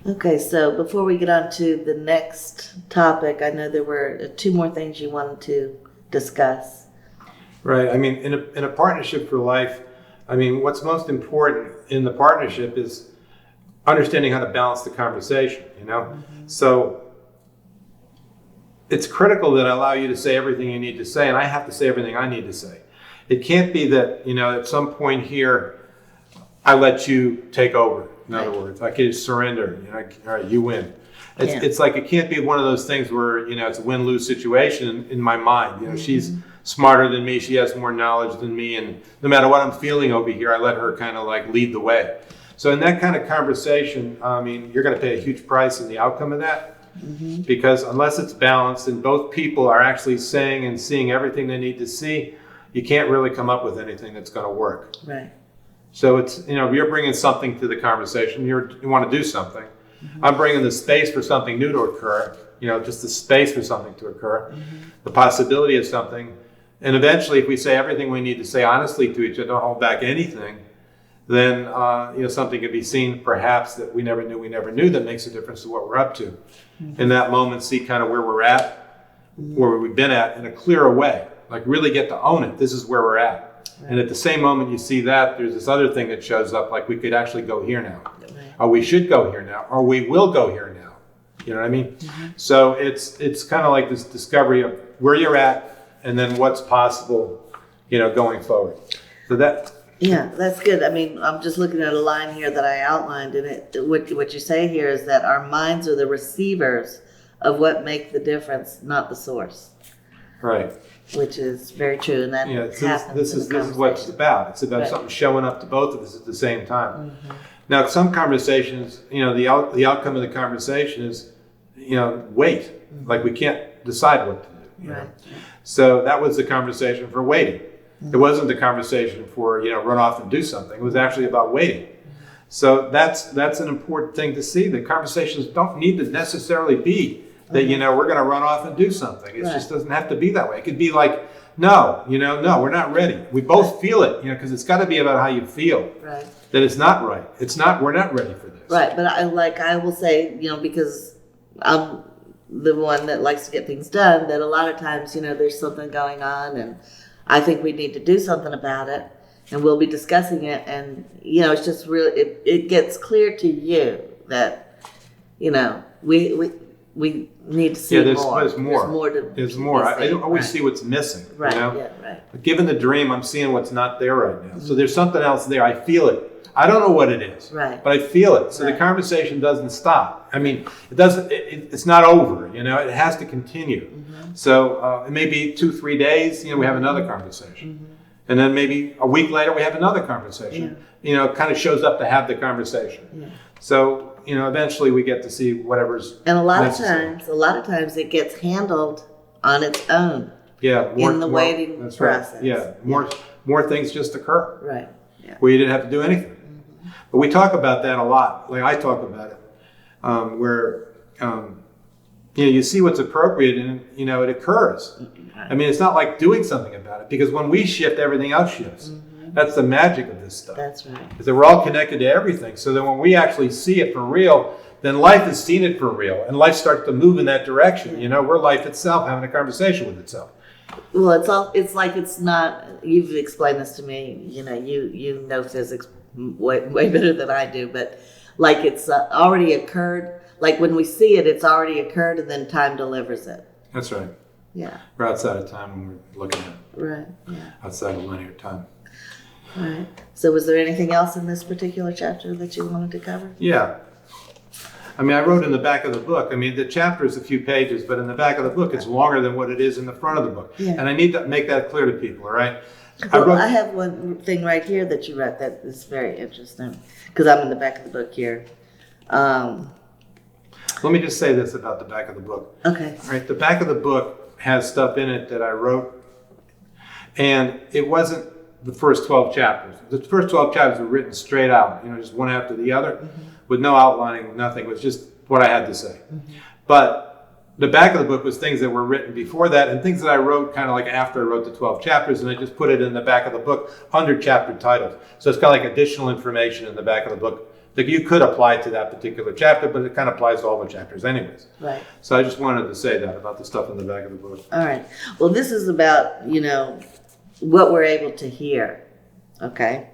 Okay, so before we get on to the next topic, I know there were two more things you wanted to discuss. Right. I mean, in a partnership for life, I mean, what's most important in the partnership is understanding how to balance the conversation, you know? Mm-hmm. So it's critical that I allow you to say everything you need to say, and I have to say everything I need to say. It can't be that, you know, at some point here, I let you take over. In other words, I can surrender. You know, all right, you win. It's like it can't be one of those things where, you know, it's a win-lose situation in my mind. You know, she's smarter than me. She has more knowledge than me. And no matter what I'm feeling over here, I let her kind of like lead the way. So in that kind of conversation, I mean, you're going to pay a huge price in the outcome of that. Mm-hmm. Because unless it's balanced and both people are actually saying and seeing everything they need to see, you can't really come up with anything that's going to work. Right. So it's, you know, you're bringing something to the conversation. You want to do something. Mm-hmm. I'm bringing the space for something new to occur. You know, just the space for something to occur, the possibility of something. And eventually, if we say everything we need to say honestly to each other, don't hold back anything, then you know, something can be seen perhaps that we never knew that makes a difference to what we're up to. Mm-hmm. In that moment, see kind of where we're at, where we've been at in a clearer way. Like really get to own it. This is where we're at. Right. And at the same moment you see that, there's this other thing that shows up, like we could actually go here now. Right. Or we should go here now. Or we will go here now. You know what I mean? Mm-hmm. So it's kind of like this discovery of where you're at and then what's possible, you know, going forward. So that... Yeah, that's good. I mean, I'm just looking at a line here that I outlined in it. What you say here is that our minds are the receivers of what make the difference, not the source. Right. Which is very true, and that happens. This is what it's about. It's about something showing up to both of us at the same time. Mm-hmm. Now, some conversations, you know, the outcome of the conversation is, you know, wait. Mm-hmm. Like we can't decide what to do. Right. So that was the conversation for waiting. Mm-hmm. It wasn't the conversation for, you know, run off and do something. It was actually about waiting. Mm-hmm. So that's an important thing to see. The conversations don't need to necessarily be that, you know, we're going to run off and do something. It just doesn't have to be that way. It could be like, no, we're not ready. We both feel it, you know, because it's got to be about how you feel. Right. That it's not right. We're not ready for this. Right. But I will say, you know, because I'm the one that likes to get things done, that a lot of times, you know, there's something going on and I think we need to do something about it and we'll be discussing it. And, you know, it's just really, it gets clear to you that, you know, we need to see more. There's more. There's more. I don't always see what's missing. Right. You know? Yeah. Right. But given the dream, I'm seeing what's not there right now. Mm-hmm. So there's something else there. I feel it. I don't know what it is. Right. But I feel it. So the conversation doesn't stop. I mean, it doesn't. It's not over. You know, it has to continue. Mm-hmm. So it may be 2-3 days. You know, we have another conversation, mm-hmm. and then maybe a week later we have another conversation. Yeah. You know, it kind of shows up to have the conversation. Yeah. So. You know, eventually we get to see whatever's and a lot necessary. of times it gets handled on its own. Yeah, in the waiting process. Right. Yeah, more things just occur. Right. Yeah. Where you didn't have to do anything. Mm-hmm. But we talk about that a lot. Like I talk about it, where you know, you see what's appropriate and you know it occurs. Right. I mean, it's not like doing something about it because when we shift, everything else shifts. Mm-hmm. That's the magic of this stuff. That's right. Because we're all connected to everything. So then when we actually see it for real, then life has seen it for real. And life starts to move in that direction. You know, we're life itself having a conversation with itself. Well, it's like it's not, you've explained this to me, you know, you know physics way better than I do, but like it's already occurred. Like when we see it, it's already occurred and then time delivers it. That's right. Yeah. We're outside of time when we're looking at it. Right. Yeah. Outside of linear time. All right. So was there anything else in this particular chapter that you wanted to cover? Yeah. I mean, I wrote in the back of the book. I mean, the chapter is a few pages, but in the back of the book, it's longer than what it is in the front of the book. Yeah. And I need to make that clear to people, all right? Well, I have one thing right here that you wrote that is very interesting because I'm in the back of the book here. Let me just say this about the back of the book. Okay. All right. The back of the book has stuff in it that I wrote, and it wasn't the first 12 chapters. The first 12 chapters were written straight out, you know, just one after the other, mm-hmm. with no outlining, nothing. It was just what I had to say. Mm-hmm. But the back of the book was things that were written before that and things that I wrote kind of like after I wrote the 12 chapters, and I just put it in the back of the book under chapter titles. So it's kind of like additional information in the back of the book Like you could apply it to that particular chapter, but it kind of applies to all the chapters anyways. Right. So I just wanted to say that about the stuff in the back of the book. All right. Well, this is about, what we're able to hear. Okay.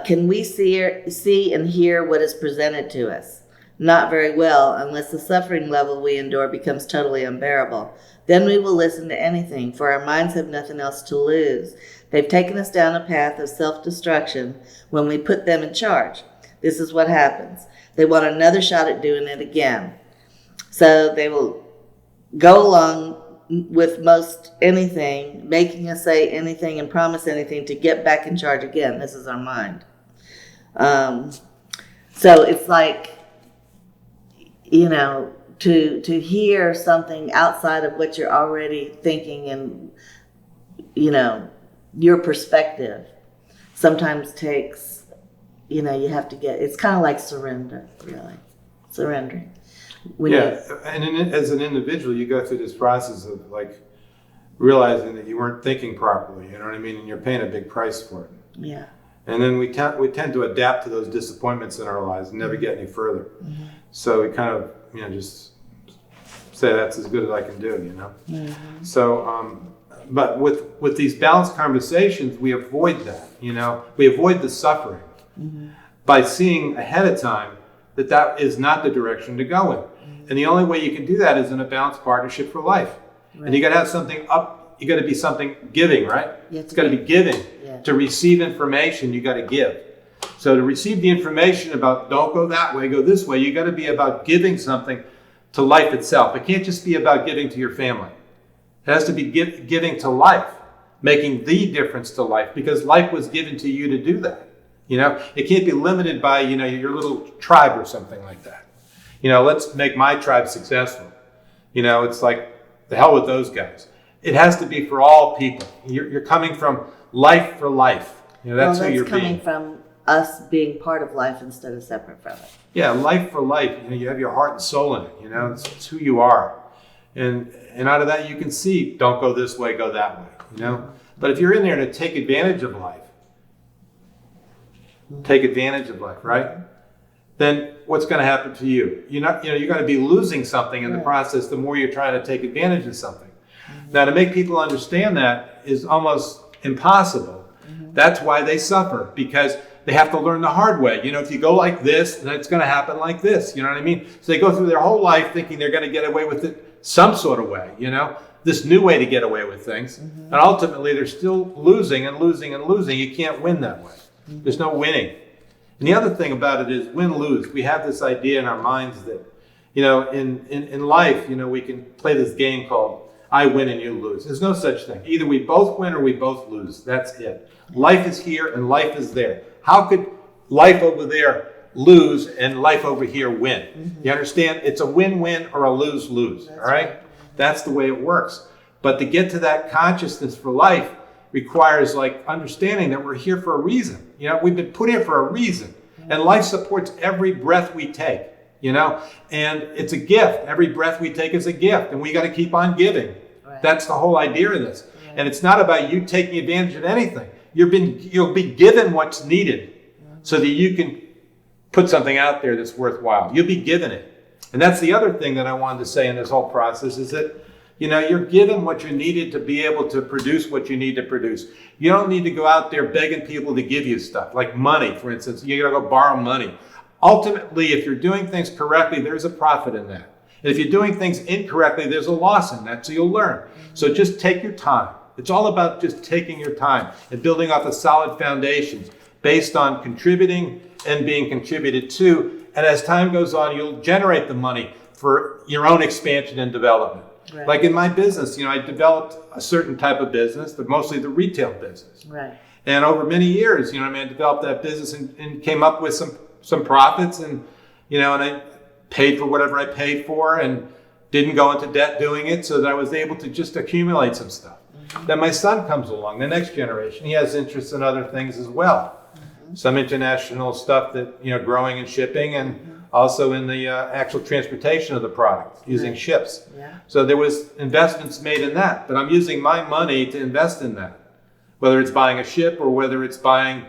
Can we see and hear what is presented to us? Not very well, unless the suffering level we endure becomes totally unbearable. Then we will listen to anything, for our minds have nothing else to lose. They've taken us down a path of self-destruction when we put them in charge. This is what happens. They want another shot at doing it again. So they will go along with most anything, making us say anything and promise anything to get back in charge again. This is our mind. So it's like, to hear something outside of what you're already thinking and, your perspective sometimes takes, you have to it's kind of like surrender, really. Surrendering. As an individual, you go through this process of like realizing that you weren't thinking properly, you know what I mean? And you're paying a big price for it. Yeah. And then we tend to adapt to those disappointments in our lives and never get any further. Mm-hmm. So we kind of, just say that's as good as I can do, Mm-hmm. So, but with these balanced conversations, we avoid that, we avoid the suffering by seeing ahead of time that is not the direction to go in. Mm-hmm. And the only way you can do that is in a balanced partnership for life. Right. And you got to have something up, you got to be something giving, right? It's got to be giving. Yeah. To receive information, you got to give. So to receive the information about don't go that way, go this way, you got to be about giving something to life itself. It can't just be about giving to your family. It has to be giving to life, making the difference to life, because life was given to you to do that. It can't be limited by, your little tribe or something like that. Let's make my tribe successful. It's like, the hell with those guys. It has to be for all people. You're coming from life for life. That's who you're being. That's coming from us being part of life instead of separate from it. Yeah, life for life. You have your heart and soul in it. It's who you are. And out of that you can see, don't go this way, go that way. But if you're in there to take advantage of life, right? Then what's going to happen to you? You're going to be losing something in the process the more you're trying to take advantage of something. Mm-hmm. Now, to make people understand that is almost impossible. Mm-hmm. That's why they suffer, because they have to learn the hard way. If you go like this, then it's going to happen like this. You know what I mean? So they go through their whole life thinking they're going to get away with it some sort of way, this new way to get away with things. Mm-hmm. And ultimately, they're still losing and losing and losing. You can't win that way. Mm-hmm. There's no winning. And the other thing about it is win-lose. We have this idea in our minds that, in life, we can play this game called I win and you lose. There's no such thing. Either we both win or we both lose. That's it. Life is here and life is there. How could life over there lose and life over here win? Mm-hmm. You understand? It's a win-win or a lose-lose. All right? That's the way it works. But to get to that consciousness for life requires understanding that we're here for a reason. We've been put here for a reason. And life supports every breath we take, and it's a gift. Every breath we take is a gift, and we got to keep on giving. Right. That's the whole idea of this. Right. And it's not about you taking advantage of anything. You'll be given what's needed so that you can put something out there that's worthwhile. You'll be given it. And that's the other thing that I wanted to say in this whole process is that you're given what you needed to be able to produce what you need to produce. You don't need to go out there begging people to give you stuff, like money, for instance. You got to go borrow money. Ultimately, if you're doing things correctly, there's a profit in that. And if you're doing things incorrectly, there's a loss in that, so you'll learn. So just take your time. It's all about just taking your time and building off a solid foundation based on contributing and being contributed to. And as time goes on, you'll generate the money for your own expansion and development. Right. Like in my business, I developed a certain type of business, but mostly the retail business. Right. And over many years, I developed that business and came up with some profits and I paid for whatever I paid for and didn't go into debt doing it so that I was able to just accumulate some stuff. Mm-hmm. Then my son comes along, the next generation. He has interests in other things as well. Mm-hmm. Some international stuff that, growing and shipping and also in the actual transportation of the product using ships. Yeah. So there was investments made in that, but I'm using my money to invest in that, whether it's buying a ship or whether it's buying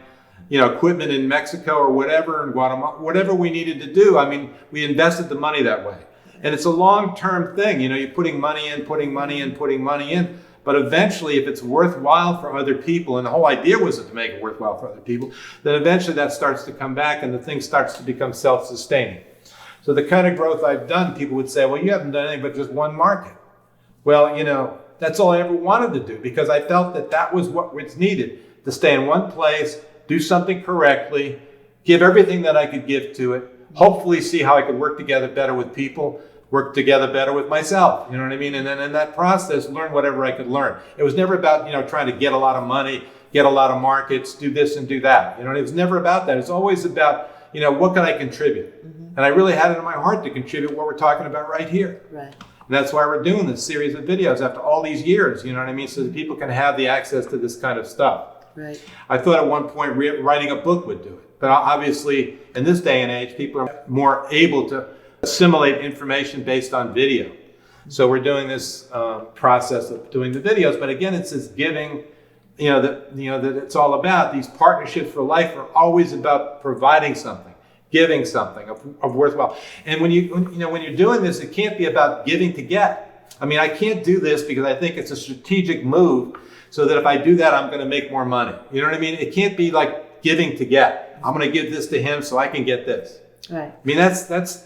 equipment in Mexico or whatever, in Guatemala, whatever we needed to do. I mean, we invested the money that way. And it's a long-term thing. You're putting money in, putting money in, putting money in. But eventually, if it's worthwhile for other people, and the whole idea was to make it worthwhile for other people, then eventually that starts to come back and the thing starts to become self-sustaining. So the kind of growth I've done, people would say, well, you haven't done anything but just one market. Well, that's all I ever wanted to do, because I felt that was what was needed, to stay in one place, do something correctly, give everything that I could give to it, hopefully see how I could work together better with people, work together better with myself, you know what I mean? And then in that process, learn whatever I could learn. It was never about, trying to get a lot of money, get a lot of markets, do this and do that. It was never about that. It's always about, what can I contribute? Mm-hmm. And I really had it in my heart to contribute what we're talking about right here. Right. And that's why we're doing this series of videos after all these years, you know what I mean? So that people can have the access to this kind of stuff. Right. I thought at one point writing a book would do it. But obviously, in this day and age, people are more able to assimilate information based on video. So we're doing this process of doing the videos. But again, it's this giving, that it's all about. These partnerships for life are always about providing something, giving something of worthwhile. And when you're doing this, it can't be about giving to get. I mean, I can't do this because I think it's a strategic move, so that if I do that, I'm going to make more money. You know what I mean? It can't be like giving to get. I'm going to give this to him so I can get this. Right. I mean, that's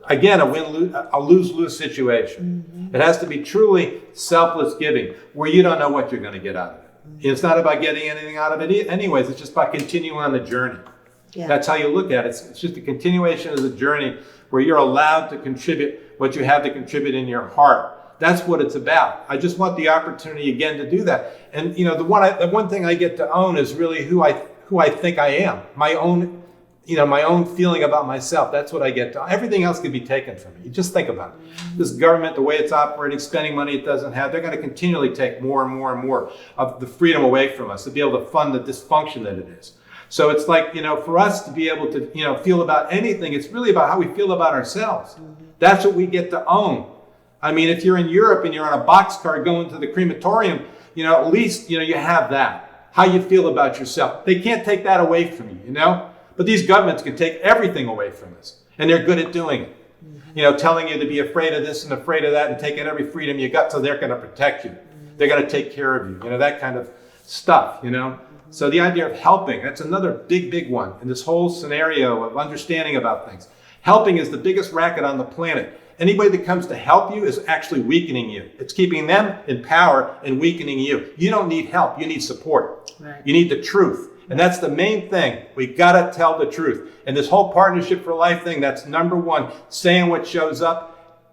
again a lose-lose situation. Mm-hmm. It has to be truly selfless giving, where you don't know what you're going to get out of it. Mm-hmm. It's not about getting anything out of it anyways. It's just about continuing on the journey. Yeah. That's how you look at it. It's just a continuation of the journey where you're allowed to contribute what you have to contribute in your heart. That's what it's about. I just want the opportunity again to do that. And the one thing I get to own is really who I think I am. My own feeling about myself. That's what I get to. Everything else can be taken from me. You just think about it. This government, the way it's operating, spending money it doesn't have, they're going to continually take more and more and more of the freedom away from us to be able to fund the dysfunction that it is. So it's like, for us to be able to, feel about anything, it's really about how we feel about ourselves. Mm-hmm. That's what we get to own. I mean, if you're in Europe and you're on a boxcar going to the crematorium, at least, you have that. How you feel about yourself. They can't take that away from you, But these governments can take everything away from us. And they're good at doing it. Mm-hmm. Telling you to be afraid of this and afraid of that and taking every freedom you got, so they're going to protect you. Mm-hmm. They're going to take care of you. That kind of stuff, Mm-hmm. So the idea of helping, that's another big, big one in this whole scenario of understanding about things. Helping is the biggest racket on the planet. Anybody that comes to help you is actually weakening you. It's keeping them in power and weakening you. You don't need help. You need support. Right. You need the truth. And that's the main thing. We got to tell the truth. And this whole partnership for life thing, that's number one. Saying what shows up,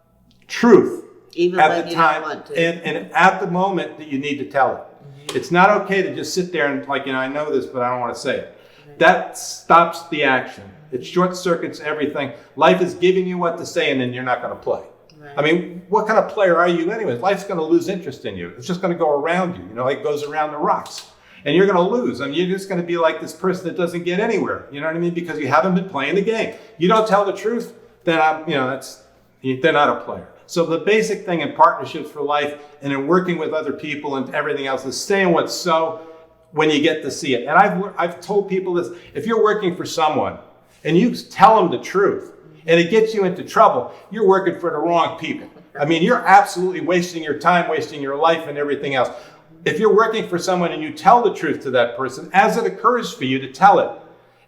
truth. Even at the time, don't want to. And at the moment that you need to tell it. Mm-hmm. It's not okay to just sit there and I know this, but I don't want to say it. Right. That stops the action. It short circuits everything. Life is giving you what to say, and then you're not going to play. Right. I mean, what kind of player are you anyways? Life's going to lose interest in you. It's just going to go around you, like it goes around the rocks. And you're going to lose. I mean, you're just going to be like this person that doesn't get anywhere. You know what I mean? Because you haven't been playing the game. You don't tell the truth, then they're not a player. So the basic thing in partnerships for life and in working with other people and everything else is saying what's so when you get to see it. And I've told people this: if you're working for someone and you tell them the truth and it gets you into trouble, you're working for the wrong people. I mean, you're absolutely wasting your time, wasting your life and everything else. If you're working for someone and you tell the truth to that person, as it occurs for you to tell it,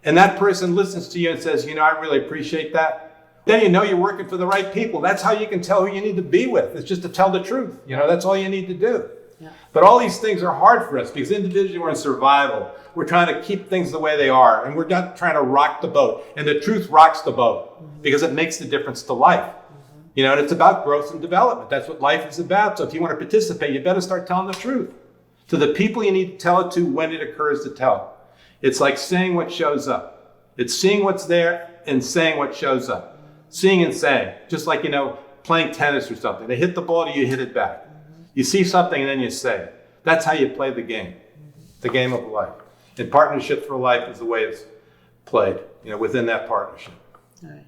and that person listens to you and says, I really appreciate that, then you're working for the right people. That's how you can tell who you need to be with. It's just to tell the truth. That's all you need to do. Yeah. But all these things are hard for us because individually we're in survival. We're trying to keep things the way they are, and we're not trying to rock the boat. And the truth rocks the boat because it makes the difference to life. And it's about growth and development. That's what life is about. So if you want to participate, you better start telling the truth to the people you need to tell it to when it occurs to tell it. It's like saying what shows up. It's seeing what's there and saying what shows up. Seeing and saying, just like, playing tennis or something. They hit the ball, you hit it back. You see something and then you say it. That's how you play the game, the game of life. And partnerships for life is the way it's played, within that partnership. All right.